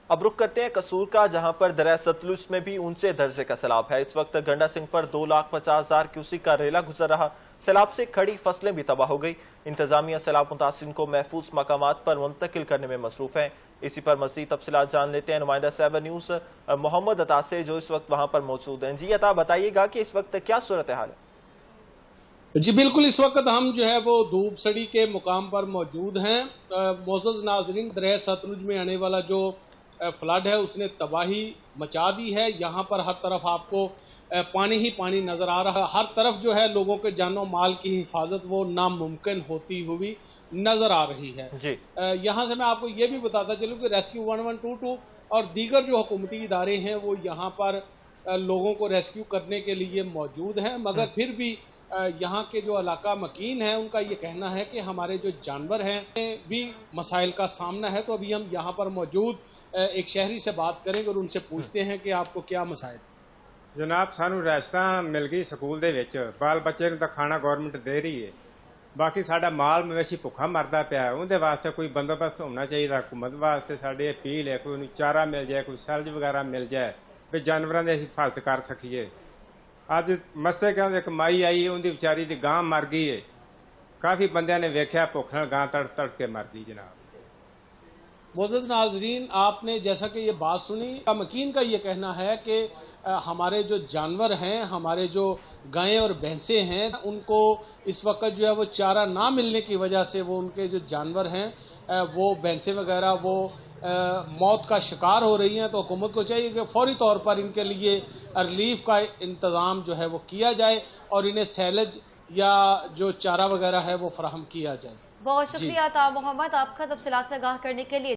اب رخ کرتے ہیں قصور کا، جہاں پر دریا ستلج میں بھی اونچے درجے کا سیلاب ہے۔ اس وقت گنڈا سنگھ پر 2,50,000 کیوسک کا ریلا گزر رہا۔ سیلاب سے کھڑی فصلیں بھی تباہ ہو گئی۔ انتظامیہ سیلاب متاثرین کو محفوظ مقامات پر منتقل کرنے میں مصروف ہے۔ اسی پر مزید تفصیلات جان لیتے ہیں نمائندہ 7 نیوز محمد عطا سے، جو اس وقت وہاں پر موجود ہیں۔ جی عطا، بتائیے گا کہ اس وقت کیا صورتحال ہے؟ جی بالکل، اس وقت ہم جو ہے وہ دھوپ سڑی کے مقام پر موجود ہیں۔ معزز ناظرین، دریا ستلج میں آنے والا جو فلڈ ہے اس نے تباہی مچا دی ہے۔ یہاں پر ہر طرف آپ کو پانی ہی پانی نظر آ رہا ہے۔ ہر طرف جو ہے لوگوں کے جان و مال کی حفاظت وہ ناممکن ہوتی ہوئی نظر آ رہی ہے۔ جی یہاں سے میں آپ کو یہ بھی بتاتا چلوں کہ ریسکیو 1122 اور دیگر جو حکومتی ادارے ہیں وہ یہاں پر لوگوں کو ریسکیو کرنے کے لیے موجود ہیں، مگر پھر بھی یہاں کے جو علاقہ مکین ہیں ان کا یہ کہنا ہے کہ ہمارے جو جانور ہیں بھی مسائل کا سامنا ہے۔ تو ابھی ہم یہاں پر موجود ایک شہری سے بات کریں گے اور ان سے پوچھتے ہیں کہ آپ کو کیا مسائل۔ جناب، سانو راشتاں مل گئی سکول دے وچ، بال بچے نوں تاں کھانا گورنمنٹ دے رہی ہے، باقی ساڈا مال مویشی بھکھا مردا پیا، اون دے واسطے کوئی بندوبست ہونا چاہیے۔ حکومت واسطے ساڈی اپیل ہے کوئی چارہ مل جائے، کوئی سلج وغیرہ مل جائے بھی جانوراں دی حفاظت کر سکیے۔ اج مستے کہ ایک مائی آئی، ان دی بیچاری دی گاں مر گئی ہے، کافی بندیاں نے ویکھیا بھوک نال گاں تڑ کے مر گئی۔ جناب معزز ناظرین، آپ نے جیسا کہ یہ بات سنی، مکین کا یہ کہنا ہے کہ ہمارے جو جانور ہیں، ہمارے جو گائیں اور بھینسیں ہیں، ان کو اس وقت جو ہے وہ چارہ نہ ملنے کی وجہ سے وہ ان کے جو جانور ہیں وہ بھینسیں وغیرہ وہ موت کا شکار ہو رہی ہیں۔ تو حکومت کو چاہیے کہ فوری طور پر ان کے لیے ریلیف کا انتظام جو ہے وہ کیا جائے اور انہیں سیلج یا جو چارہ وغیرہ ہے وہ فراہم کیا جائے۔ بہت شکریہ عطا محمد، آپ کا تفصیلات سے آگاہ کرنے کے لیے۔